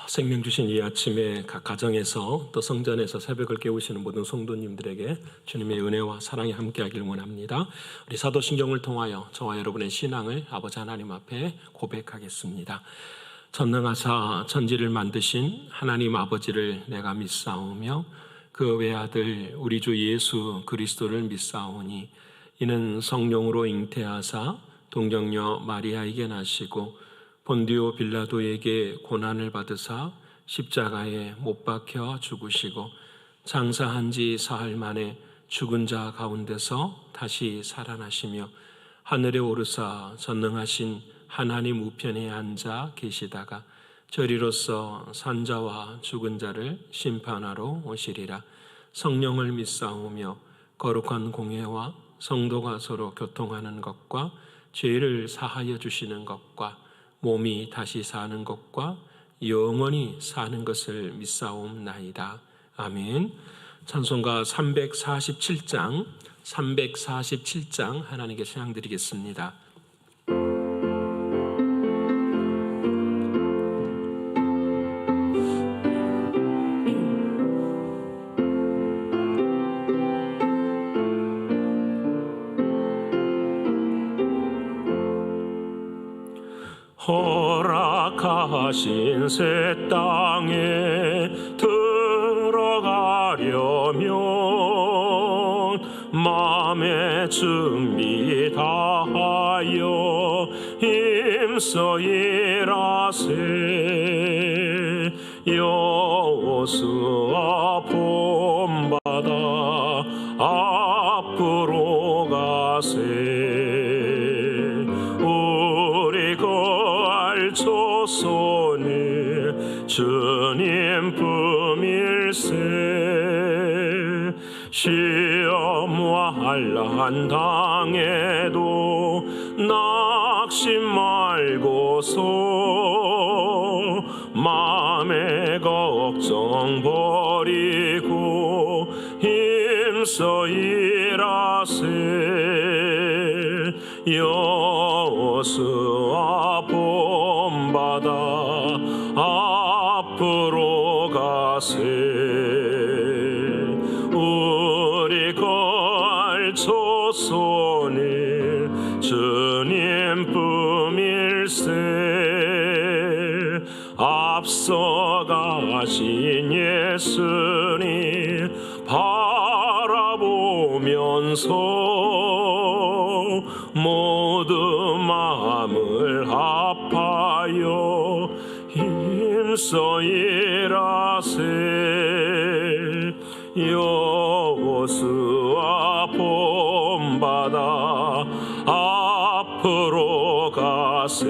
생명 주신 이 아침에 각 가정에서 또 성전에서 새벽을 깨우시는 모든 성도님들에게 주님의 은혜와 사랑이 함께하길 원합니다. 우리 사도신경을 통하여 저와 여러분의 신앙을 아버지 하나님 앞에 고백하겠습니다. 전능하사 천지를 만드신 하나님 아버지를 내가 믿사오며 그 외아들 우리 주 예수 그리스도를 믿사오니 이는 성령으로 잉태하사 동정녀 마리아에게 나시고 본디오 빌라도에게 고난을 받으사 십자가에 못 박혀 죽으시고 장사한 지 사흘 만에 죽은 자 가운데서 다시 살아나시며 하늘에 오르사 전능하신 하나님 우편에 앉아 계시다가 저리로서 산자와 죽은 자를 심판하러 오시리라. 성령을 믿사오며 거룩한 공회와 성도가 서로 교통하는 것과 죄를 사하여 주시는 것과 몸이 다시 사는 것과 영원히 사는 것을 믿사옵나이다. 아멘. 찬송가 347장 하나님께 찬양드리겠습니다. 허락하신 새 땅에 들어가려면 마음의 준비 다하여 힘써 일하세. 여호수아 본받아 앞으로 가세. 조선을 주님 품일세. 시험과 환난 당해도 낙심 말고서 마음의 걱정 버리고 힘써 일하세. 여호수아 본받아 앞으로 가세. 우리 거할 조선을 주님 품일세. 앞서가신 예수님 바라보면서 모두 마음을 합하여 힘써 일하세. 여호수아 본받아 앞으로 가세.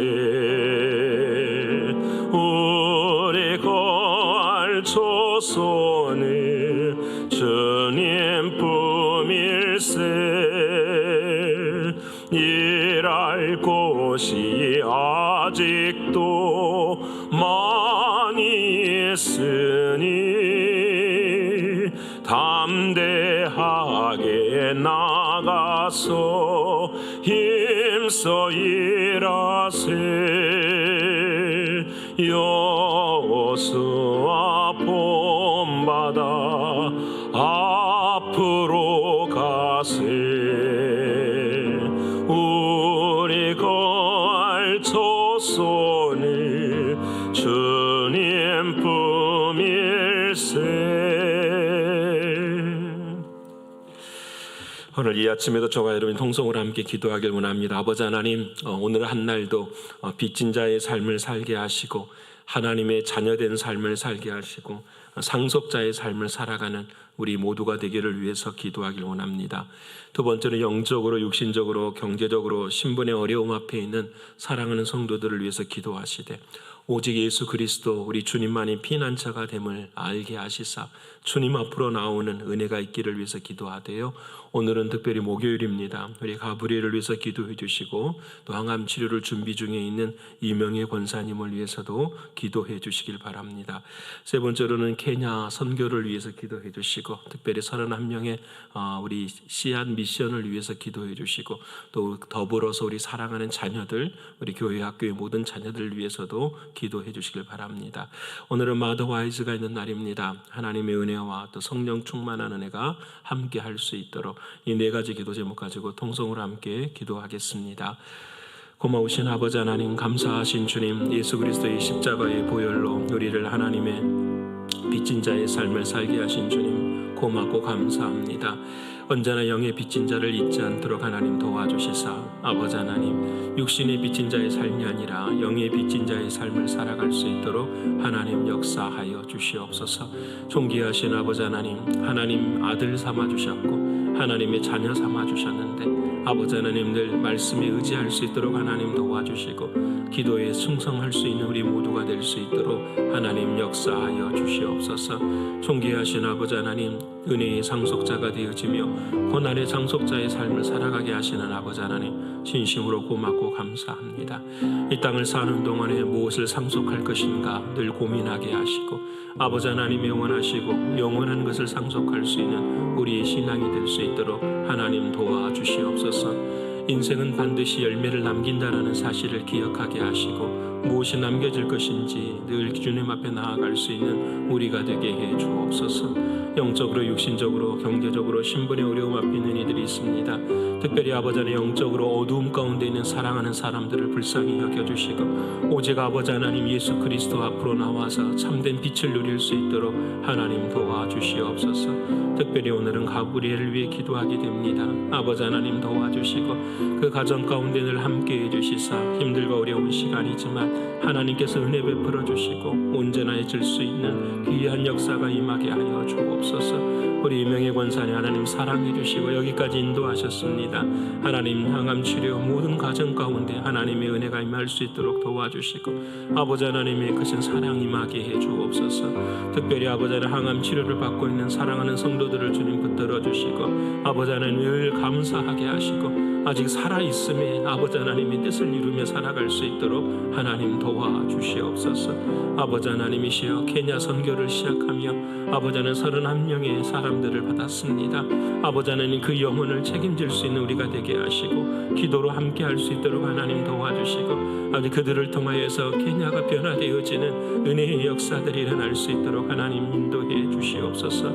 우리 거할 조선을 주님 품일세. 일할 곳이 아직도 많이 있으니 담대하게 나가서 힘써 일하세. 여호수아 본받아 앞으로 가세. 우리 거할 조선을 주님 품일세. 오늘 이 아침에도 저와 여러분 통성으로 함께 기도하길 원합니다. 아버지 하나님, 오늘 한 날도 빚진 자의 삶을 살게 하시고 하나님의 자녀된 삶을 살게 하시고 상속자의 삶을 살아가는 우리 모두가 되기를 위해서 기도하길 원합니다. 두 번째는 영적으로, 육신적으로, 경제적으로 신분의 어려움 앞에 있는 사랑하는 성도들을 위해서 기도하시되 오직 예수 그리스도 우리 주님만이 피난처가 됨을 알게 하시사 주님 앞으로 나오는 은혜가 있기를 위해서 기도하되요. 오늘은 특별히 목요일입니다. 우리 가브리엘을 위해서 기도해 주시고 또 항암 치료를 준비 중에 있는 이명희 권사님을 위해서도 기도해 주시길 바랍니다. 세 번째로는 케냐 선교를 위해서 기도해 주시고 특별히 31명의 우리 시안 미션을 위해서 기도해 주시고 또 더불어서 우리 사랑하는 자녀들, 우리 교회 학교의 모든 자녀들을 위해서도 기도해 주시길 바랍니다. 오늘은 마더 와이즈가 있는 날입니다. 하나님의 은혜와 또 성령 충만한 은혜가 함께 할 수 있도록 이 네 가지 기도 제목 가지고 통성으로 함께 기도하겠습니다. 고마우신 아버지 하나님, 감사하신 주님, 예수 그리스도의 십자가의 보혈로 우리를 하나님의 빚진 자의 삶을 살게 하신 주님, 고맙고 감사합니다. 언제나 영의 빚진 자를 잊지 않도록 하나님 도와주시사 아버지 하나님, 육신의 빚진 자의 삶이 아니라 영의 빚진 자의 삶을 살아갈 수 있도록 하나님 역사하여 주시옵소서. 존귀하신 아버지 하나님, 하나님 아들 삼아주셨고 하나님의 자녀 삼아주셨는데 아버지 하나님 늘 말씀에 의지할 수 있도록 하나님 도와주시고 기도에 충성할 수 있는 우리 모두가 될 수 있도록 하나님 역사하여 주시옵소서. 존귀하신 아버지 하나님, 은혜의 상속자가 되어지며 고난의 상속자의 삶을 살아가게 하시는 아버지 하나님, 진심으로 고맙고 감사합니다. 이 땅을 사는 동안에 무엇을 상속할 것인가 늘 고민하게 하시고 아버지 하나님 영원하시고 영원한 것을 상속할 수 있는 우리의 신앙이 될 수 있도록 하나님 도와주시옵소서. 인생은 반드시 열매를 남긴다라는 사실을 기억하게 하시고 무엇이 남겨질 것인지 늘 주님 앞에 나아갈 수 있는 우리가 되게 해 주옵소서. 영적으로 육신적으로 경제적으로 신분의 어려움 앞에 있는 이들이 있습니다. 특별히 아버지 하나님 영적으로 어두움 가운데 있는 사랑하는 사람들을 불쌍히 여겨주시고 오직 아버지 하나님 예수 그리스도 앞으로 나와서 참된 빛을 누릴 수 있도록 하나님 도와주시옵소서. 특별히 오늘은 가브리엘을 위해 기도하게 됩니다. 아버지 하나님 도와주시고 그 가정 가운데 늘 함께 해주시사 힘들고 어려운 시간이지만 하나님께서 은혜 베풀어 주시고 언제나 해줄 수 있는 귀한 역사가 임하게 하여 주옵소서. 우리 이명희 권사님 하나님 사랑해 주시고 여기까지 인도하셨습니다. 하나님 항암 치료 모든 가정 가운데 하나님의 은혜가 임할 수 있도록 도와주시고 아버지 하나님의 크신 사랑 임하게 해 주옵소서. 특별히 아버지 하나님 항암 치료를 받고 있는 사랑하는 성도들을 주님 붙들어 주시고 아버지 하나님 늘 감사하게 하시고 아직 살아있음에 아버지 하나님의 뜻을 이루며 살아갈 수 있도록 하나님 도와주시옵소서. 아버지 하나님이시여 케냐 선교를 시작하며 아버지 하나님 31명의 사람들을 받았습니다. 아버지 하나님 그 영혼을 책임질 수 있는 우리가 되게 하시고 기도로 함께 할 수 있도록 하나님 도와주시고 아버지 그들을 통하여서 케냐가 변화되어지는 은혜의 역사들이 일어날 수 있도록 하나님 인도해 주시옵소서.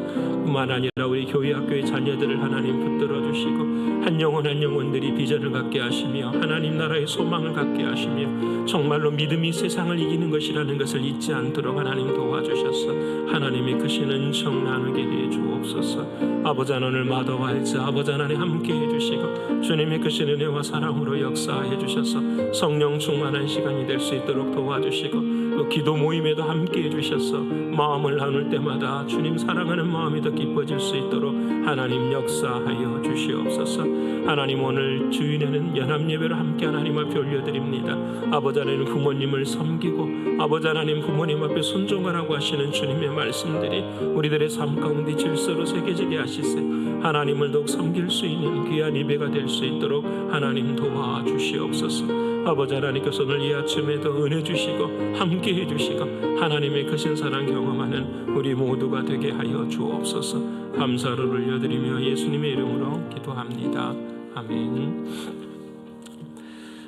뿐만 아니라 우리 교회 학교의 자녀들을 하나님 붙들어 주시고 한 영혼 한 영혼들이 비전을 갖게 하시며 하나님 나라의 소망을 갖게 하시며 정말로 믿음이 세상을 이기는 것이라는 것을 잊지 않도록 하나님 도와주셔서 하나님의 크신 은총 나누게 해 주옵소서. 아버지 하나님 오늘 마더 와이즈 아버지 하나님 함께 해주시고 주님의 크신 은혜와 사랑으로 역사해 주셔서 성령 충만한 시간이 될 수 있도록 도와주시고 또 기도 모임에도 함께 해주셔서 마음을 나눌 때마다 주님 사랑하는 마음이 더 깊어질 수 있도록 하나님 역사하여 주시옵소서. 하나님 오늘 주일에는 연합예배로 함께 하나님 앞에 올려드립니다. 아버지 하나님 부모님을 섬기고 아버지 하나님 부모님 앞에 순종하라고 하시는 주님의 말씀들이 우리들의 삶 가운데 질서로 새겨지게 하시세. 하나님을 더욱 섬길 수 있는 귀한 예배가 될 수 있도록 하나님 도와주시옵소서. 아버지 하나님께서 오늘 이 아침에도 은혜 주시고 함께 해주시고 하나님의 크신 사랑 경험하는 우리 모두가 되게 하여 주옵소서. 감사를 올려드리며 예수님의 이름으로 기도합니다. 아멘.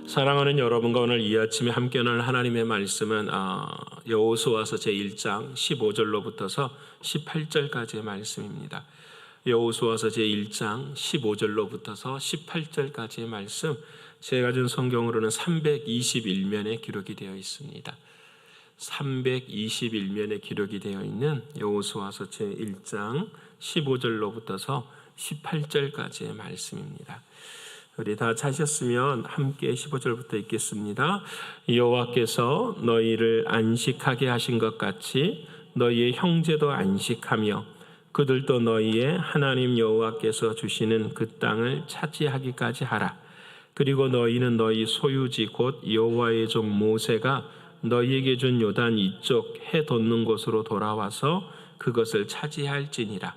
사랑하는 여러분과 오늘 이 아침에 함께 나눌 하나님의 말씀은 여호수아서 제1장 15절로부터서 18절까지의 말씀입니다. 여호수아서 제1장 15절로부터서 18절까지의 말씀, 제가 준 성경으로는 321면에 기록이 되어 있습니다. 321면에 기록이 되어 있는 여호수아서 제1장 15절로부터서 18절까지의 말씀입니다. 우리 다 찾으셨으면 함께 15절부터 읽겠습니다. 여호와께서 너희를 안식하게 하신 것 같이 너희의 형제도 안식하며 그들도 너희의 하나님 여호와께서 주시는 그 땅을 차지하기까지 하라. 그리고 너희는 너희 소유지 곧 여호와의 종 모세가 너희에게 준 요단 이쪽 해 돋는 곳으로 돌아와서 그것을 차지할지니라.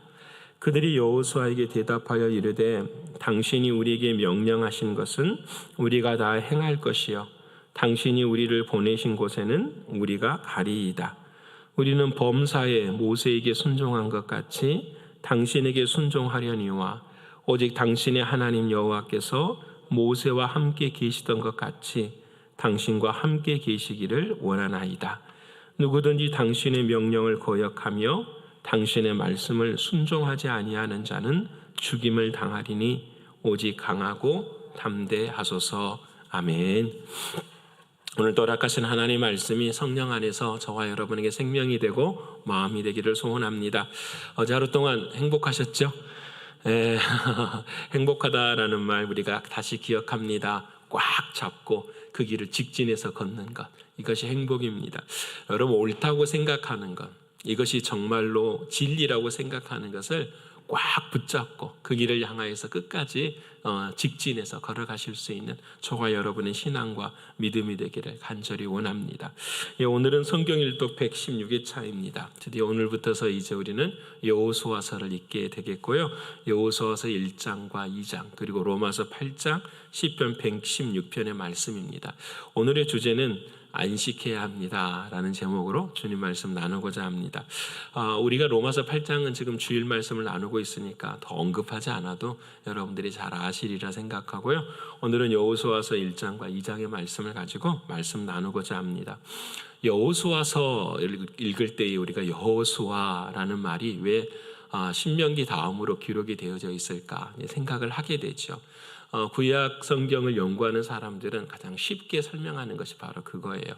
그들이 여호수아에게 대답하여 이르되 당신이 우리에게 명령하신 것은 우리가 다 행할 것이요 당신이 우리를 보내신 곳에는 우리가 가리이다. 우리는 범사에 모세에게 순종한 것 같이 당신에게 순종하려니와 오직 당신의 하나님 여호와께서 모세와 함께 계시던 것 같이 당신과 함께 계시기를 원하나이다. 누구든지 당신의 명령을 거역하며 당신의 말씀을 순종하지 아니하는 자는 죽임을 당하리니 오직 강하고 담대하소서. 아멘. 오늘 또락하신 하나님의 말씀이 성령 안에서 저와 여러분에게 생명이 되고 마음이 되기를 소원합니다. 어제 하루 동안 행복하셨죠? 행복하다라는 말 우리가 다시 기억합니다. 꽉 잡고 그 길을 직진해서 걷는 것, 이것이 행복입니다. 여러분, 옳다고 생각하는 것, 이것이 정말로 진리라고 생각하는 것을 꽉 붙잡고 그 길을 향하여서 끝까지 직진해서 걸어가실 수 있는 저와 여러분의 신앙과 믿음이 되기를 간절히 원합니다. 오늘은 성경 일독 116회차입니다. 드디어 오늘부터서 이제 우리는 여호수아서를 읽게 되겠고요. 여호수아서 1장과 2장 그리고 로마서 8장, 시편 116편의 말씀입니다. 오늘의 주제는 안식해야 합니다라는 제목으로 주님 말씀 나누고자 합니다. 우리가 로마서 8장은 지금 주일 말씀을 나누고 있으니까 더 언급하지 않아도 여러분들이 잘 아시리라 생각하고요. 오늘은 여호수아서 1장과 2장의 말씀을 가지고 말씀 나누고자 합니다. 여호수아서 읽을 때 우리가 여호수아라는 말이 왜 신명기 다음으로 기록이 되어져 있을까 생각을 하게 되죠. 구약 성경을 연구하는 사람들은 가장 쉽게 설명하는 것이 바로 그거예요.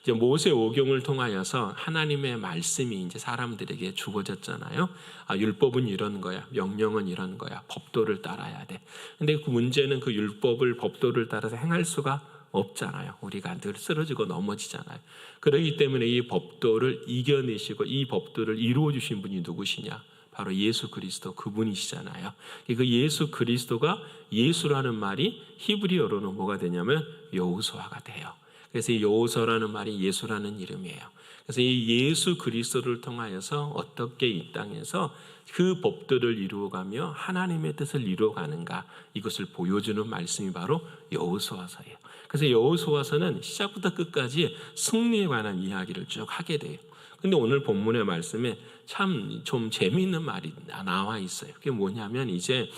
이제 모세 오경을 통하여서 하나님의 말씀이 이제 사람들에게 주어졌잖아요. 율법은 이런 거야, 명령은 이런 거야, 법도를 따라야 돼. 근데 그 문제는 그 율법을 법도를 따라서 행할 수가 없잖아요. 우리가 늘 쓰러지고 넘어지잖아요. 그렇기 때문에 이 법도를 이겨내시고 이 법도를 이루어 주신 분이 누구시냐? 바로 예수 그리스도, 그분이시잖아요. 그 예수 그리스도가, 예수라는 말이 히브리어로는 뭐가 되냐면 여호수아가 돼요. 그래서 이 여호수아라는 말이 예수라는 이름이에요. 그래서 이 예수 그리스도를 통하여서 어떻게 이 땅에서 그 법도를 이루어가며 하나님의 뜻을 이루어가는가, 이것을 보여주는 말씀이 바로 여호수아서예요. 그래서 여호수아서는 시작부터 끝까지 승리에 관한 이야기를 쭉 하게 돼요. 근데 오늘 본문의 말씀에 참 좀 재미있는 말이 나와 있어요. 그게 뭐냐면 이제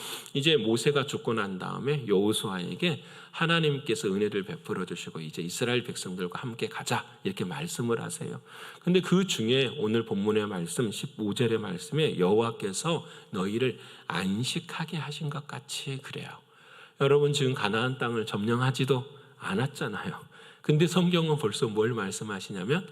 모세가 죽고 난 다음에 여호수아에게 하나님께서 은혜를 베풀어 주시고 이제 이스라엘 백성들과 함께 가자 이렇게 말씀을 하세요. 근데 그 중에 오늘 본문의 말씀 15절의 말씀에 여호와께서 너희를 안식하게 하신 것 같이 그래요. 여러분, 지금 가나안 땅을 점령하지도 않았잖아요. 근데 성경은 벌써 뭘 말씀하시냐면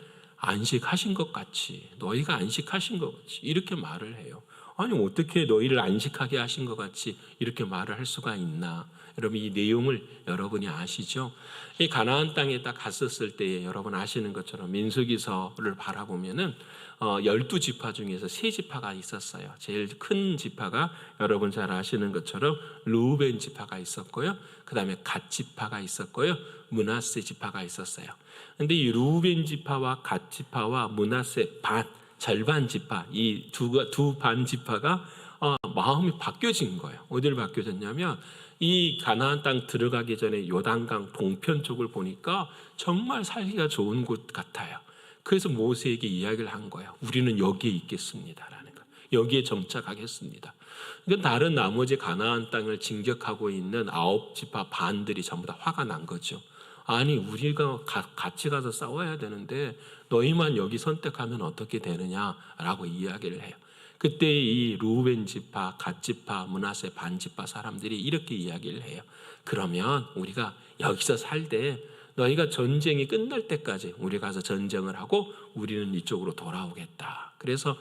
안식하신 것 같이, 너희가 안식하신 것 같이 이렇게 말을 해요. 아니, 어떻게 너희를 안식하게 하신 것 같이 이렇게 말을 할 수가 있나? 여러분, 이 내용을 여러분이 아시죠? 이 가나안 땅에 딱 갔었을 때 여러분 아시는 것처럼 민수기서를 바라보면은 12지파 중에서 3지파가 있었어요. 제일 큰 지파가 여러분 잘 아시는 것처럼 르우벤 지파가 있었고요. 그 다음에 갓 지파가 있었고요. 므낫세 지파가 있었어요. 근데 이 르우벤 지파와 갓 지파와 므낫세 절반 지파, 이 두 반 지파가 마음이 바뀌어진 거예요. 어디를 바뀌어졌냐면 이 가나안 땅 들어가기 전에 요단강 동편 쪽을 보니까 정말 살기가 좋은 곳 같아요. 그래서 모세에게 이야기를 한 거예요. 우리는 여기에 있겠습니다라는 거. 여기에 정착하겠습니다. 그러니까 다른 나머지 가나안 땅을 진격하고 있는 9지파 반들이 전부 다 화가 난 거죠. 아니, 우리가 같이 가서 싸워야 되는데 너희만 여기 선택하면 어떻게 되느냐라고 이야기를 해요. 그때 이 르우벤 지파, 갓 지파, 므낫세 반 지파 사람들이 이렇게 이야기를 해요. 그러면 우리가 여기서 살되 너희가 전쟁이 끝날 때까지 우리 가서 전쟁을 하고 우리는 이쪽으로 돌아오겠다. 그래서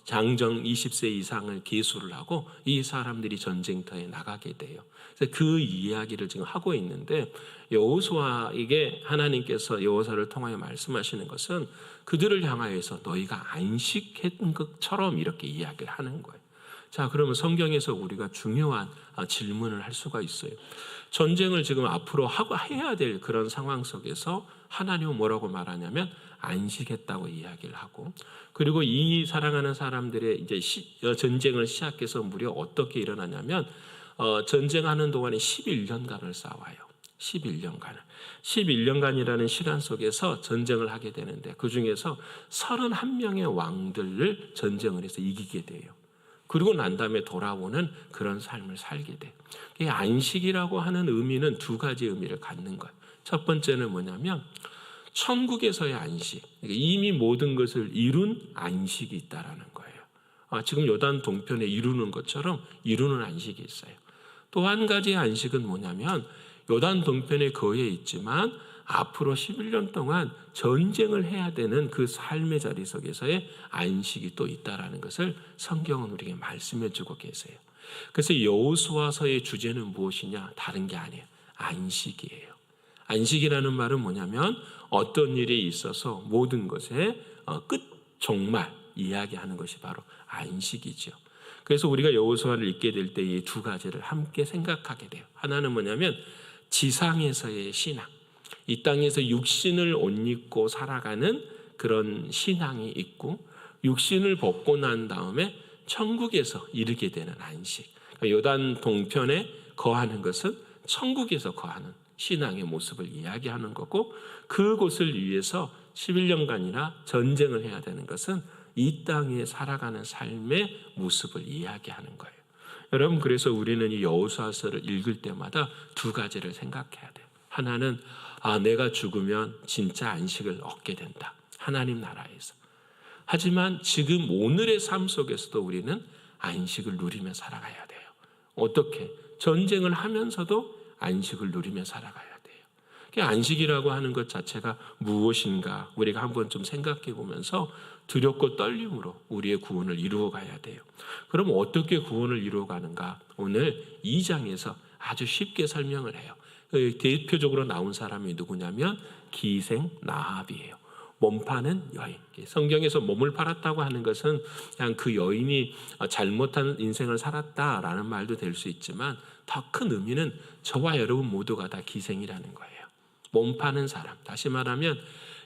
장정 20세 이상을 계수를 하고 이 사람들이 전쟁터에 나가게 돼요. 그래서 그 이야기를 지금 하고 있는데 여호수아에게 하나님께서 여호수아를 통하여 말씀하시는 것은 그들을 향하여서 너희가 안식한 것처럼 이렇게 이야기를 하는 거예요. 자, 그러면 성경에서 우리가 중요한 질문을 할 수가 있어요. 전쟁을 지금 앞으로 해야 될 그런 상황 속에서 하나님은 뭐라고 말하냐면 안식했다고 이야기를 하고, 그리고 이 사랑하는 사람들의 이제 전쟁을 시작해서 무려 어떻게 일어나냐면 전쟁하는 동안에 11년간을 싸워요. 11년간이라는 시간 속에서 전쟁을 하게 되는데, 그 중에서 31명의 왕들을 전쟁을 해서 이기게 돼요. 그리고 난 다음에 돌아오는 그런 삶을 살게 돼요. 이 안식이라고 하는 의미는 두 가지 의미를 갖는 거예요. 첫 번째는 뭐냐면 천국에서의 안식, 이미 모든 것을 이룬 안식이 있다라는 거예요. 지금 요단 동편에 이루는 것처럼 이루는 안식이 있어요. 또 한 가지의 안식은 뭐냐면 요단 동편에 거해 있지만 앞으로 11년 동안 전쟁을 해야 되는 그 삶의 자리 속에서의 안식이 또 있다라는 것을 성경은 우리에게 말씀해 주고 계세요. 그래서 여호수아서의 주제는 무엇이냐? 다른 게 아니에요. 안식이에요. 안식이라는 말은 뭐냐면 어떤 일이 있어서 모든 것의 끝 종말 이야기하는 것이 바로 안식이죠. 그래서 우리가 여호수아를 읽게 될 때 이 두 가지를 함께 생각하게 돼요. 하나는 뭐냐면 지상에서의 신앙, 이 땅에서 육신을 옷 입고 살아가는 그런 신앙이 있고, 육신을 벗고 난 다음에 천국에서 이르게 되는 안식. 요단 동편에 거하는 것은 천국에서 거하는 신앙의 모습을 이야기하는 거고, 그곳을 위해서 11년간이나 전쟁을 해야 되는 것은 이 땅에 살아가는 삶의 모습을 이야기하는 거예요. 여러분, 그래서 우리는 이 여호수아서를 읽을 때마다 두 가지를 생각해야 돼요. 하나는 내가 죽으면 진짜 안식을 얻게 된다. 하나님 나라에서. 하지만 지금 오늘의 삶 속에서도 우리는 안식을 누리며 살아가야 돼요. 어떻게? 전쟁을 하면서도 안식을 누리며 살아가야 돼요. 안식이라고 하는 것 자체가 무엇인가 우리가 한번 좀 생각해 보면서 두렵고 떨림으로 우리의 구원을 이루어 가야 돼요. 그럼 어떻게 구원을 이루어 가는가? 오늘 2장에서 아주 쉽게 설명을 해요. 대표적으로 나온 사람이 누구냐면 기생 라합이에요. 몸 파는 여인. 성경에서 몸을 팔았다고 하는 것은 그냥 그 여인이 잘못한 인생을 살았다라는 말도 될 수 있지만, 더 큰 의미는 저와 여러분 모두가 다 기생이라는 거예요. 몸 파는 사람. 다시 말하면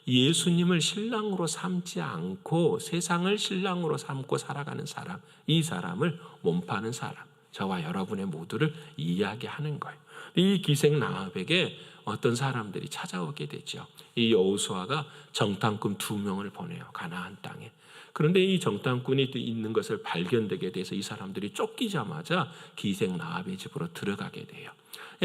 예수님을 신랑으로 삼지 않고 세상을 신랑으로 삼고 살아가는 사람, 이 사람을 몸 파는 사람, 저와 여러분의 모두를 이야기하는 거예요. 이 기생 라합에게 어떤 사람들이 찾아오게 되죠. 이 여호수아가 정탐꾼 2명을 보내요. 가나안 땅에. 그런데 이 정탐꾼이 있는 것을 발견되게 돼서 이 사람들이 쫓기자마자 기생 라합의 집으로 들어가게 돼요.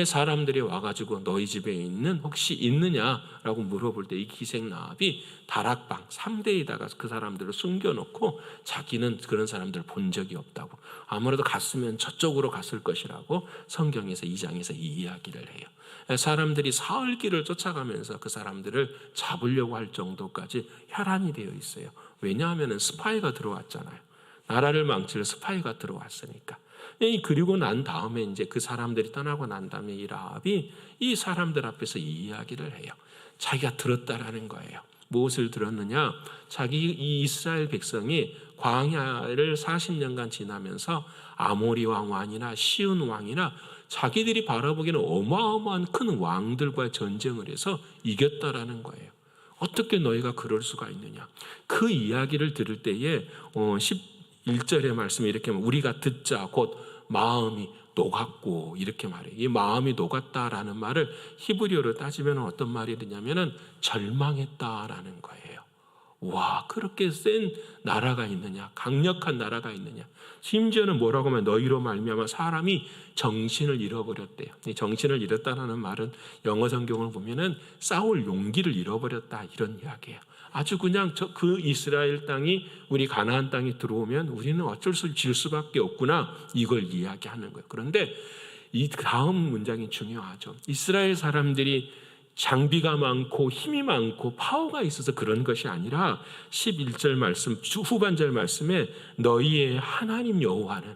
사람들이 와가지고 너희 집에 있는 혹시 있느냐라고 물어볼 때 이 기생 라합이 다락방 3대에다가 그 사람들을 숨겨놓고 자기는 그런 사람들을 본 적이 없다고, 아무래도 갔으면 저쪽으로 갔을 것이라고 성경에서 2장에서 이 이야기를 해요. 사람들이 사흘 길을 쫓아가면서 그 사람들을 잡으려고 할 정도까지 혈안이 되어 있어요. 왜냐하면 스파이가 들어왔잖아요. 나라를 망칠 스파이가 들어왔으니까. 그리고 난 다음에 이제 그 사람들이 떠나고 난 다음에 이 라합이 이 사람들 앞에서 이 이야기를 해요. 자기가 들었다라는 거예요. 무엇을 들었느냐? 이 이스라엘 백성이 광야를 40년간 지나면서 아모리 왕이나 시온 왕이나 자기들이 바라보기에는 어마어마한 큰 왕들과 전쟁을 해서 이겼다라는 거예요. 어떻게 너희가 그럴 수가 있느냐? 그 이야기를 들을 때에 11절의 말씀이 이렇게 하면 우리가 듣자 곧 마음이 녹았고 이렇게 말해요. 이 마음이 녹았다라는 말을 히브리어로 따지면 어떤 말이 되냐면은 절망했다라는 거예요. 와, 그렇게 센 나라가 있느냐? 강력한 나라가 있느냐? 심지어는 뭐라고 하면 너희로 말미암아 사람이 정신을 잃어버렸대요. 이 정신을 잃었다는 말은 영어 성경을 보면은 싸울 용기를 잃어버렸다 이런 이야기예요. 아주 그냥 그 이스라엘 땅이 우리 가나안 땅에 들어오면 우리는 어쩔 수 질 수밖에 없구나 이걸 이야기하는 거예요. 그런데 이 다음 문장이 중요하죠. 이스라엘 사람들이 장비가 많고 힘이 많고 파워가 있어서 그런 것이 아니라 11절 말씀 후반절 말씀에 너희의 하나님 여호와는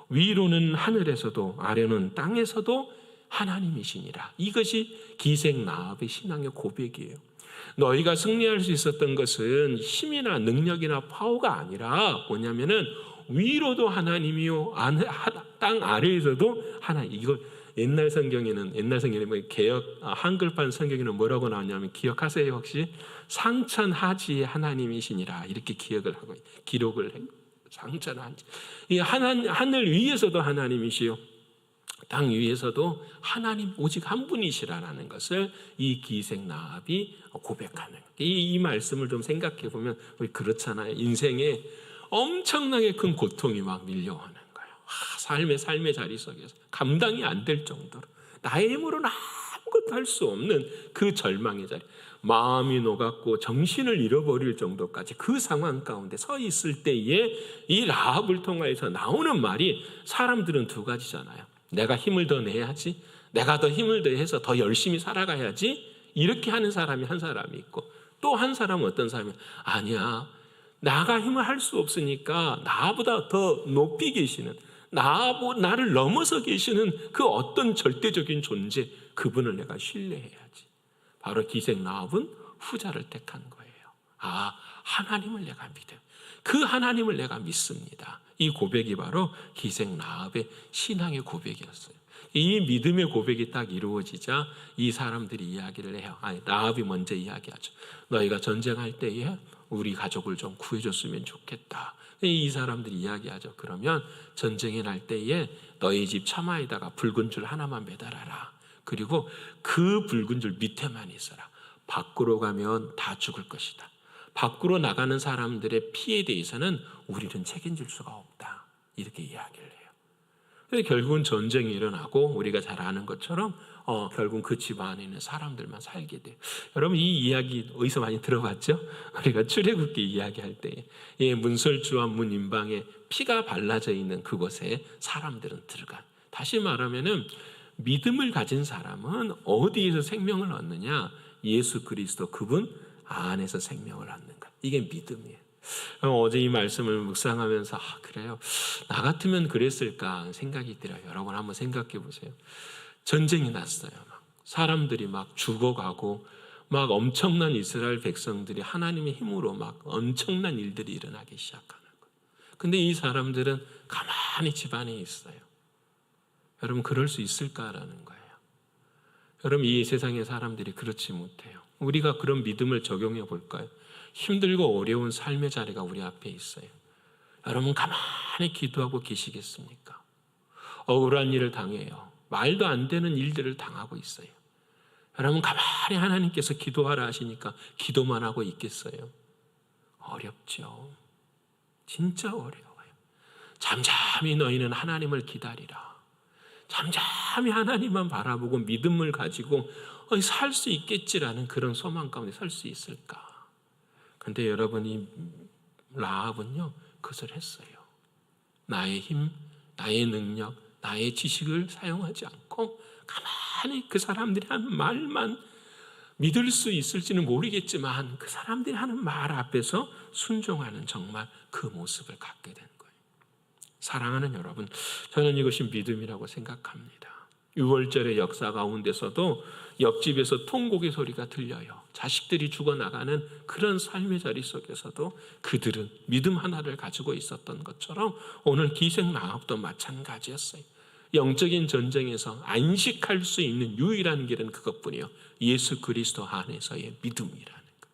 위로는 하늘에서도 아래는 땅에서도 하나님이시니라. 이것이 기생 라합의 신앙의 고백이에요. 너희가 승리할 수 있었던 것은 힘이나 능력이나 파워가 아니라 뭐냐면은 위로도 하나님이요 땅 아래에서도 하나님. 이걸 옛날 성경에 뭐 개역 한글판 성경에는 뭐라고 나왔냐면 기억하세요 혹시? 상천하지의 하나님이시니라 이렇게 기록을 해. 상천하지. 이 하늘 위에서도 하나님이시요 땅 위에서도 하나님 오직 한 분이시라는 것을 이 기생 라합이 고백하는 이 말씀을 좀 생각해 보면 그렇잖아요. 인생에 엄청나게 큰 고통이 막 밀려오는 거예요. 삶의 자리 속에서 감당이 안 될 정도로 나의 힘으로는 아무것도 할 수 없는 그 절망의 자리, 마음이 녹았고 정신을 잃어버릴 정도까지 그 상황 가운데 서 있을 때에 이 라합을 통해서 나오는 말이 사람들은 두 가지잖아요. 내가 힘을 더 내야지, 내가 더 힘을 더해서 더 열심히 살아가야지, 이렇게 하는 사람이 한 사람이 있고, 또 한 사람은 어떤 사람이 아니야, 나가 힘을 할 수 없으니까 나보다 더 높이 계시는, 나를 넘어서 계시는 그 어떤 절대적인 존재, 그분을 내가 신뢰해야지. 바로 기생 라합은 후자를 택한 거예요. 하나님을 내가 믿어요. 그 하나님을 내가 믿습니다. 이 고백이 바로 기생 라합의 신앙의 고백이었어요. 이 믿음의 고백이 딱 이루어지자 이 사람들이 이야기를 해요. 라합이 먼저 이야기하죠. 너희가 전쟁할 때에 우리 가족을 좀 구해줬으면 좋겠다. 이 사람들이 이야기하죠. 그러면 전쟁이 날 때에 너희 집 처마에다가 붉은 줄 하나만 매달아라. 그리고 그 붉은 줄 밑에만 있어라. 밖으로 가면 다 죽을 것이다. 밖으로 나가는 사람들의 피해에 대해서는 우리는 책임질 수가 없다. 이렇게 이야기를 해요. 그래서 결국은 전쟁이 일어나고 우리가 잘 아는 것처럼 결국 그 집 안에 있는 사람들만 살게 돼요. 여러분 이 이야기 어디서 많이 들어봤죠? 우리가 출애굽기 이야기할 때에 문설주와 문 임방에 피가 발라져 있는 그곳에 사람들은 들어가. 다시 말하면은 믿음을 가진 사람은 어디에서 생명을 얻느냐? 예수 그리스도 그분 안에서 생명을 얻는 것. 이게 믿음이에요. 어제 이 말씀을 묵상하면서 그래요. 나 같으면 그랬을까 생각이 들어요. 여러분 한번 생각해 보세요. 전쟁이 났어요. 사람들이 막 죽어가고 막 엄청난 이스라엘 백성들이 하나님의 힘으로 막 엄청난 일들이 일어나기 시작하는 거예요. 근데 이 사람들은 가만히 집 안에 있어요. 여러분 그럴 수 있을까라는 거예요. 여러분 이 세상의 사람들이 그렇지 못해요. 우리가 그런 믿음을 적용해 볼까요? 힘들고 어려운 삶의 자리가 우리 앞에 있어요. 여러분 가만히 기도하고 계시겠습니까? 억울한 일을 당해요. 말도 안 되는 일들을 당하고 있어요. 여러분 가만히 하나님께서 기도하라 하시니까 기도만 하고 있겠어요? 어렵죠. 진짜 어려워요. 잠잠히 너희는 하나님을 기다리라. 잠잠히 하나님만 바라보고 믿음을 가지고 살 수 있겠지라는 그런 소망 가운데 살 수 있을까? 근데 여러분이 라합은요 그것을 했어요. 나의 힘, 나의 능력, 나의 지식을 사용하지 않고 가만히 그 사람들이 하는 말만 믿을 수 있을지는 모르겠지만 그 사람들이 하는 말 앞에서 순종하는 정말 그 모습을 갖게 된 거예요. 사랑하는 여러분, 저는 이것이 믿음이라고 생각합니다. 6월절의 역사 가운데서도 옆집에서 통곡의 소리가 들려요. 자식들이 죽어나가는 그런 삶의 자리 속에서도 그들은 믿음 하나를 가지고 있었던 것처럼 오늘 기생 라합도 마찬가지였어요. 영적인 전쟁에서 안식할 수 있는 유일한 길은 그것뿐이요. 예수 그리스도 안에서의 믿음이라는 것.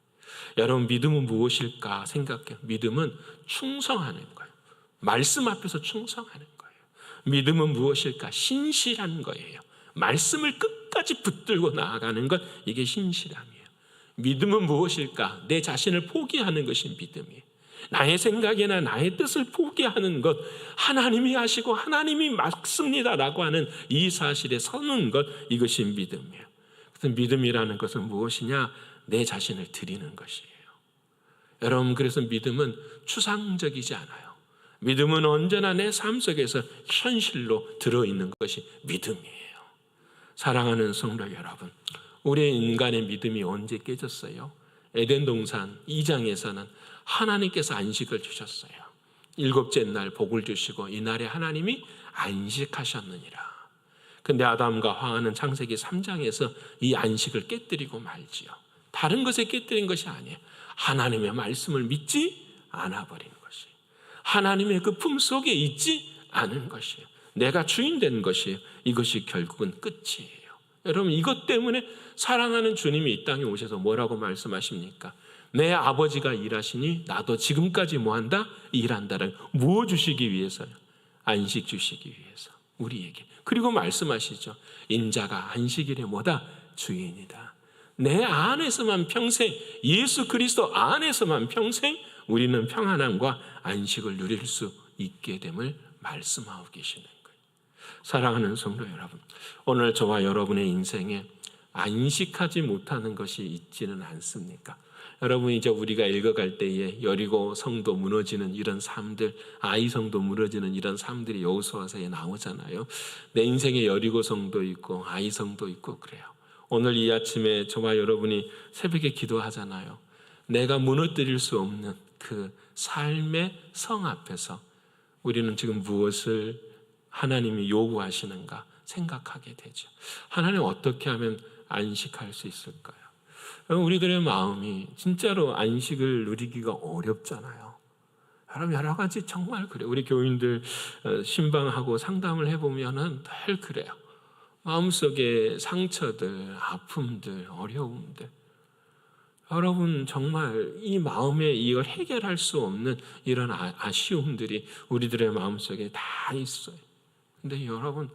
여러분 믿음은 무엇일까 생각해요. 믿음은 충성하는 거예요. 말씀 앞에서 충성하는 거예요. 믿음은 무엇일까? 신실한 거예요. 말씀을 끝까지 붙들고 나아가는 것, 이게 신실함이에요. 믿음은 무엇일까? 내 자신을 포기하는 것이 믿음이에요. 나의 생각이나 나의 뜻을 포기하는 것, 하나님이 하시고 하나님이 맞습니다라고 하는 이 사실에 서는 것, 이것이 믿음이에요. 그래서 믿음이라는 것은 무엇이냐? 내 자신을 드리는 것이에요. 여러분 그래서 믿음은 추상적이지 않아요. 믿음은 언제나 내 삶 속에서 현실로 들어있는 것이 믿음이에요. 사랑하는 성도 여러분, 우리 인간의 믿음이 언제 깨졌어요? 에덴 동산 2장에서는 하나님께서 안식을 주셨어요. 7째 날 복을 주시고 이날에 하나님이 안식하셨느니라. 근데 아담과 하와는 창세기 3장에서 이 안식을 깨뜨리고 말지요. 다른 것에 깨뜨린 것이 아니에요. 하나님의 말씀을 믿지 않아버린 것이. 하나님의 그 품 속에 있지 않은 것이에요. 내가 주인 된 것이에요. 이것이 결국은 끝이에요. 여러분, 이것 때문에 사랑하는 주님이 이 땅에 오셔서 뭐라고 말씀하십니까? 내 아버지가 일하시니 나도 지금까지 뭐한다? 일한다를. 무엇 주시기 위해서요? 안식 주시기 위해서 우리에게. 그리고 말씀하시죠. 인자가 안식일에 뭐다? 주인이다. 내 안에서만 평생, 예수 그리스도 안에서만 평생 우리는 평안함과 안식을 누릴 수 있게 됨을 말씀하고 계시는 거예요. 사랑하는 성도 여러분, 오늘 저와 여러분의 인생에 안식하지 못하는 것이 있지는 않습니까? 여러분, 이제 우리가 읽어갈 때에 여리고 성도 무너지는 이런 삶들, 아이 성도 무너지는 이런 삶들이 여호수아서에 나오잖아요. 내 인생에 여리고 성도 있고 아이 성도 있고 그래요. 오늘 이 아침에 저와 여러분이 새벽에 기도하잖아요. 내가 무너뜨릴 수 없는 그 삶의 성 앞에서 우리는 지금 무엇을 하나님이 요구하시는가 생각하게 되죠. 하나님 어떻게 하면 안식할 수 있을까요? 우리들의 마음이 진짜로 안식을 누리기가 어렵잖아요. 여러분, 여러 가지 정말 그래요. 우리 교인들 신방하고 상담을 해보면은 늘 그래요. 마음속에 상처들, 아픔들, 어려움들. 여러분, 정말 이 마음에 이걸 해결할 수 없는 이런 아쉬움들이 우리들의 마음속에 다 있어요. 근데 여러분,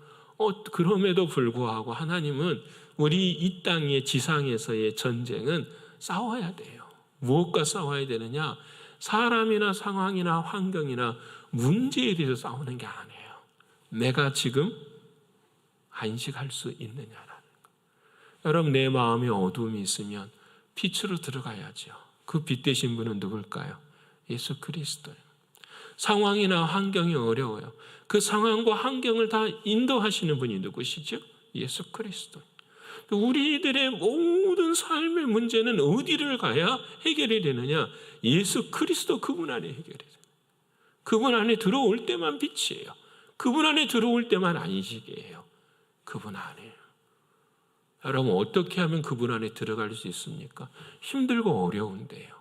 그럼에도 불구하고 하나님은 우리 이 땅의 지상에서의 전쟁은 싸워야 돼요. 무엇과 싸워야 되느냐? 사람이나 상황이나 환경이나 문제에 대해서 싸우는 게 아니에요. 내가 지금 안식할 수 있느냐라는 거. 여러분, 내 마음에 어두움이 있으면 빛으로 들어가야죠. 그 빛 되신 분은 누굴까요? 예수 그리스도예요. 상황이나 환경이 어려워요. 그 상황과 환경을 다 인도하시는 분이 누구시죠? 예수 그리스도. 우리들의 모든 삶의 문제는 어디를 가야 해결이 되느냐? 예수 그리스도 그분 안에 해결이 돼요. 그분 안에 들어올 때만 빛이에요. 그분 안에 들어올 때만 안식이에요. 그분 안에. 여러분, 어떻게 하면 그분 안에 들어갈 수 있습니까? 힘들고 어려운데요.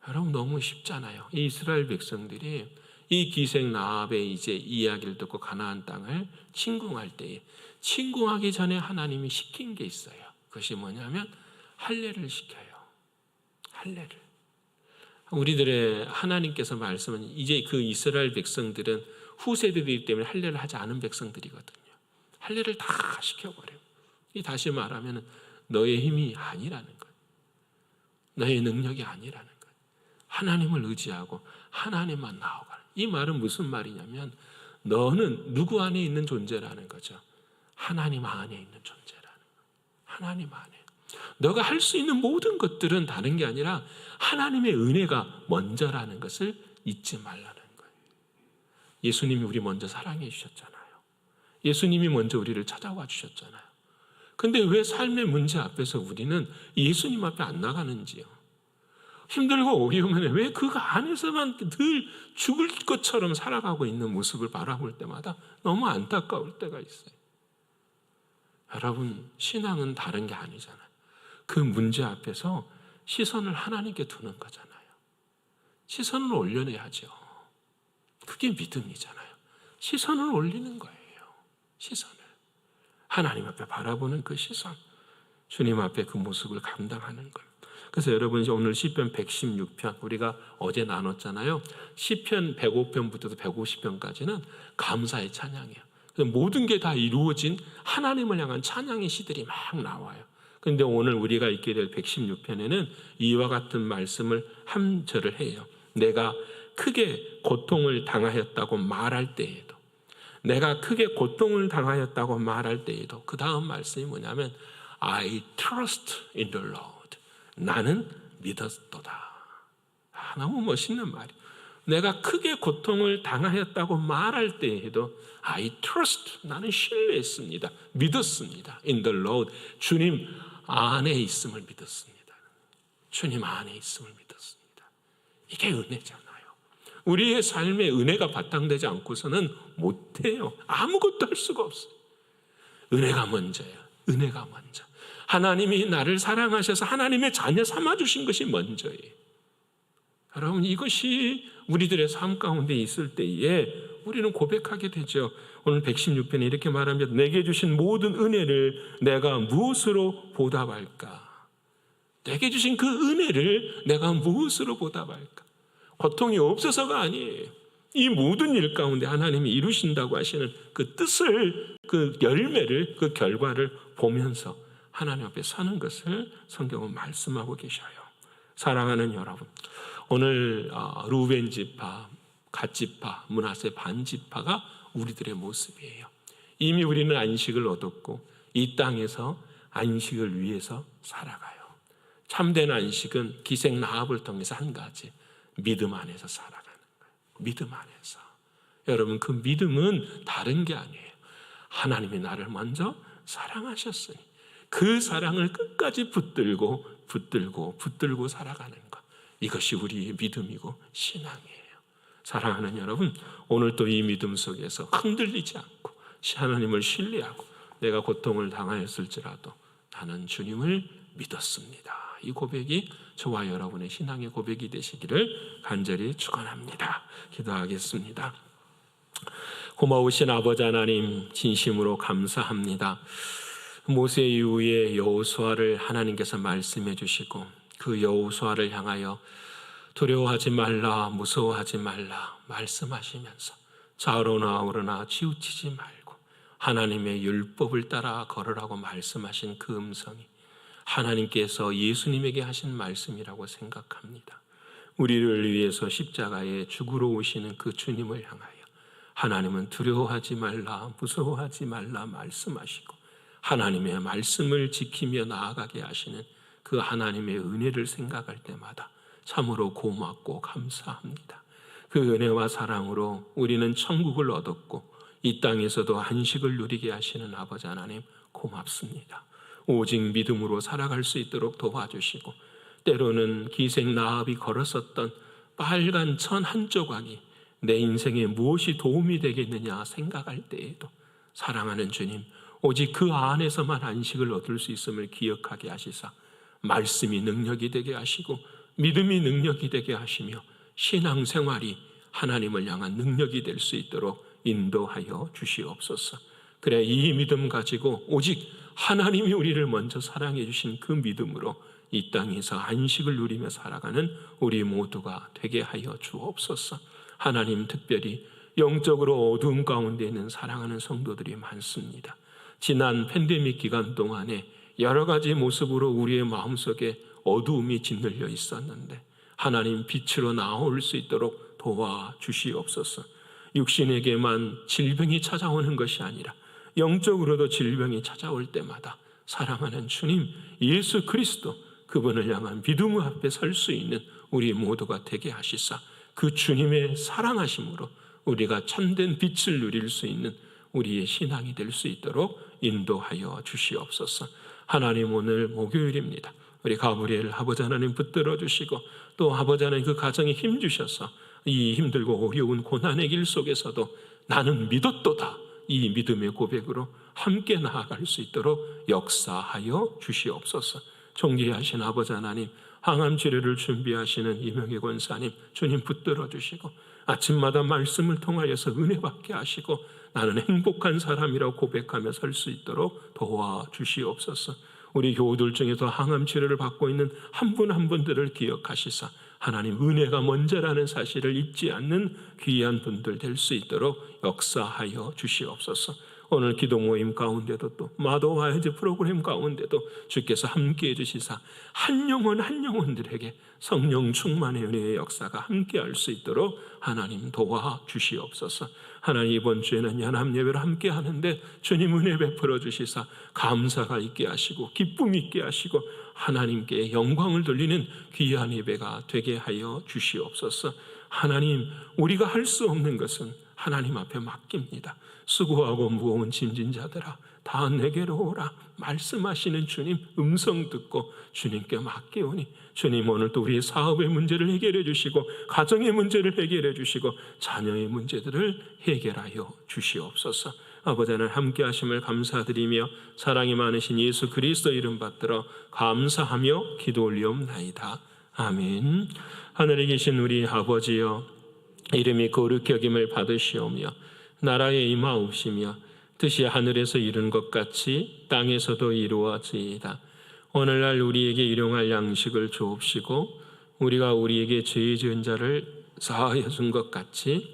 여러분, 너무 쉽잖아요. 이 이스라엘 백성들이 이 기생 라합의 이제 이야기를 듣고 가나안 땅을 침공할 때에 침공하기 전에 하나님이 시킨 게 있어요. 그것이 뭐냐면 할례를 시켜요. 할례를. 우리들의 하나님께서 말씀은 이제 그 이스라엘 백성들은 후세대이기 때문에 할례를 하지 않은 백성들이거든요. 할례를 다 시켜버려요. 이 다시 말하면 너의 힘이 아니라는 것, 너의 능력이 아니라는 것, 하나님을 의지하고 하나님만 나아가는. 이 말은 무슨 말이냐면 너는 누구 안에 있는 존재라는 거죠. 하나님 안에 있는 존재라는 거. 하나님 안에. 너가 할 수 있는 모든 것들은 다른 게 아니라 하나님의 은혜가 먼저라는 것을 잊지 말라는 거예요. 예수님이 우리 먼저 사랑해 주셨잖아요. 예수님이 먼저 우리를 찾아와 주셨잖아요. 근데 왜 삶의 문제 앞에서 우리는 예수님 앞에 안 나가는지요? 힘들고 어려우면 왜 그 안에서만 늘 죽을 것처럼 살아가고 있는 모습을 바라볼 때마다 너무 안타까울 때가 있어요. 여러분, 신앙은 다른 게 아니잖아요. 그 문제 앞에서 시선을 하나님께 두는 거잖아요. 시선을 올려내야죠. 그게 믿음이잖아요. 시선을 올리는 거예요. 시선을. 하나님 앞에 바라보는 그 시선. 주님 앞에 그 모습을 감당하는 것. 그래서 여러분, 이제 오늘 시편 116편 우리가 어제 나눴잖아요. 시편 105편부터 150편까지는 감사의 찬양이에요. 모든 게 다 이루어진 하나님을 향한 찬양의 시들이 막 나와요. 그런데 오늘 우리가 읽게 될 116편에는 이와 같은 말씀을 한 절을 해요. 내가 크게 고통을 당하였다고 말할 때에도, 내가 크게 고통을 당하였다고 말할 때에도, 그 다음 말씀이 뭐냐면 I trust in the Lord. 나는 믿었도다. 너무 멋있는 말이에요. 내가 크게 고통을 당하였다고 말할 때에도 I trust, 나는 신뢰했습니다. 믿었습니다. In the Lord, 주님 안에 있음을 믿었습니다. 주님 안에 있음을 믿었습니다. 이게 은혜잖아요. 우리의 삶에 은혜가 바탕되지 않고서는 못해요. 아무것도 할 수가 없어요. 은혜가 먼저예요. 은혜가 먼저. 하나님이 나를 사랑하셔서 하나님의 자녀 삼아주신 것이 먼저예요. 여러분, 이것이 우리들의 삶 가운데 있을 때에 우리는 고백하게 되죠. 오늘 116편에 이렇게 말합니다. 내게 주신 모든 은혜를 내가 무엇으로 보답할까? 내게 주신 그 은혜를 내가 무엇으로 보답할까? 고통이 없어서가 아니에요. 이 모든 일 가운데 하나님이 이루신다고 하시는 그 뜻을, 그 열매를, 그 결과를 보면서 하나님 앞에 서는 것을 성경은 말씀하고 계셔요. 사랑하는 여러분, 오늘 루벤 지파, 갓 지파, 므낫세 반 지파가 우리들의 모습이에요. 이미 우리는 안식을 얻었고 이 땅에서 안식을 위해서 살아가요. 참된 안식은 기생 라합을 통해서 한 가지, 믿음 안에서 살아가는 거예요. 믿음 안에서. 여러분, 그 믿음은 다른 게 아니에요. 하나님이 나를 먼저 사랑하셨으니 그 사랑을 끝까지 붙들고 살아가는 것, 이것이 우리의 믿음이고 신앙이에요. 사랑하는 여러분, 오늘 또 이 믿음 속에서 흔들리지 않고 하나님을 신뢰하고 내가 고통을 당하였을지라도 나는 주님을 믿었습니다. 이 고백이 저와 여러분의 신앙의 고백이 되시기를 간절히 축원합니다. 기도하겠습니다. 고마우신 아버지 하나님, 진심으로 감사합니다. 모세 이후에 여호수아를 하나님께서 말씀해 주시고 그 여호수아를 향하여 두려워하지 말라, 무서워하지 말라 말씀하시면서 좌우로나 우로나 치우치지 말고 하나님의 율법을 따라 걸으라고 말씀하신 그 음성이 하나님께서 예수님에게 하신 말씀이라고 생각합니다. 우리를 위해서 십자가에 죽으러 오시는 그 주님을 향하여 하나님은 두려워하지 말라, 무서워하지 말라 말씀하시고 하나님의 말씀을 지키며 나아가게 하시는 그 하나님의 은혜를 생각할 때마다 참으로 고맙고 감사합니다. 그 은혜와 사랑으로 우리는 천국을 얻었고 이 땅에서도 안식을 누리게 하시는 아버지 하나님 고맙습니다. 오직 믿음으로 살아갈 수 있도록 도와주시고 때로는 기생 라합이 걸었었던 빨간 천 한 조각이 내 인생에 무엇이 도움이 되겠느냐 생각할 때에도 사랑하는 주님, 오직 그 안에서만 안식을 얻을 수 있음을 기억하게 하시사 말씀이 능력이 되게 하시고 믿음이 능력이 되게 하시며 신앙생활이 하나님을 향한 능력이 될 수 있도록 인도하여 주시옵소서. 그래, 이 믿음 가지고 오직 하나님이 우리를 먼저 사랑해 주신 그 믿음으로 이 땅에서 안식을 누리며 살아가는 우리 모두가 되게 하여 주옵소서. 하나님, 특별히 영적으로 어두움 가운데 있는 사랑하는 성도들이 많습니다. 지난 팬데믹 기간 동안에 여러 가지 모습으로 우리의 마음속에 어두움이 짓눌려 있었는데 하나님 빛으로 나올 수 있도록 도와주시옵소서. 육신에게만 질병이 찾아오는 것이 아니라 영적으로도 질병이 찾아올 때마다 사랑하는 주님 예수 그리스도, 그분을 향한 믿음 앞에 설 수 있는 우리 모두가 되게 하시사 그 주님의 사랑하심으로 우리가 참된 빛을 누릴 수 있는 우리의 신앙이 될 수 있도록 인도하여 주시옵소서. 하나님, 오늘 목요일입니다. 우리 가브리엘 아버지 하나님 붙들어 주시고 또 아버지 하나님 그 가정에 힘 주셔서 이 힘들고 어려운 고난의 길 속에서도 나는 믿었도다, 이 믿음의 고백으로 함께 나아갈 수 있도록 역사하여 주시옵소서. 존귀하신 아버지 하나님, 항암 치료를 준비하시는 이명희 권사님 주님 붙들어 주시고 아침마다 말씀을 통하여서 은혜 받게 하시고 나는 행복한 사람이라고 고백하며 설 수 있도록 도와주시옵소서. 우리 교우들 중에서 항암 치료를 받고 있는 한 분 한 분들을 기억하시사 하나님 은혜가 먼저라는 사실을 잊지 않는 귀한 분들 될 수 있도록 역사하여 주시옵소서. 오늘 기도 모임 가운데도 또 마도와이즈 프로그램 가운데도 주께서 함께해 주시사 한 영혼 한 영혼들에게 성령 충만의 은혜의 역사가 함께할 수 있도록 하나님 도와주시옵소서. 하나님, 이번 주에는 연합 예배를 함께 하는데 주님 은혜 베풀어 주시사 감사가 있게 하시고 기쁨 있게 하시고 하나님께 영광을 돌리는 귀한 예배가 되게 하여 주시옵소서. 하나님, 우리가 할 수 없는 것은 하나님 앞에 맡깁니다. 수고하고 무거운 짐진 자들아 다 내게로 오라 말씀하시는 주님 음성 듣고 주님께 맡기오니 주님, 오늘도 우리의 사업의 문제를 해결해 주시고 가정의 문제를 해결해 주시고 자녀의 문제들을 해결하여 주시옵소서. 아버지 하나님, 함께 하심을 감사드리며 사랑이 많으신 예수 그리스도 이름 받들어 감사하며 기도 올리옵나이다. 아멘. 하늘에 계신 우리 아버지여, 이름이 거룩히 여김을 받으시오며 나라에 임하옵시며 뜻이 하늘에서 이룬 것 같이 땅에서도 이루어지이다. 오늘날 우리에게 일용할 양식을 주옵시고 우리가 우리에게 죄 지은 자를 사하여 준 것 같이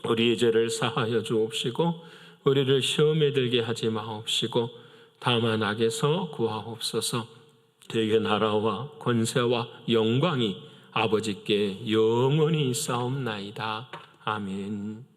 우리의 죄를 사하여 주옵시고 우리를 시험에 들게 하지 마옵시고 다만 악에서 구하옵소서. 대개 나라와 권세와 영광이 아버지께 영원히 있사옵나이다. 아멘.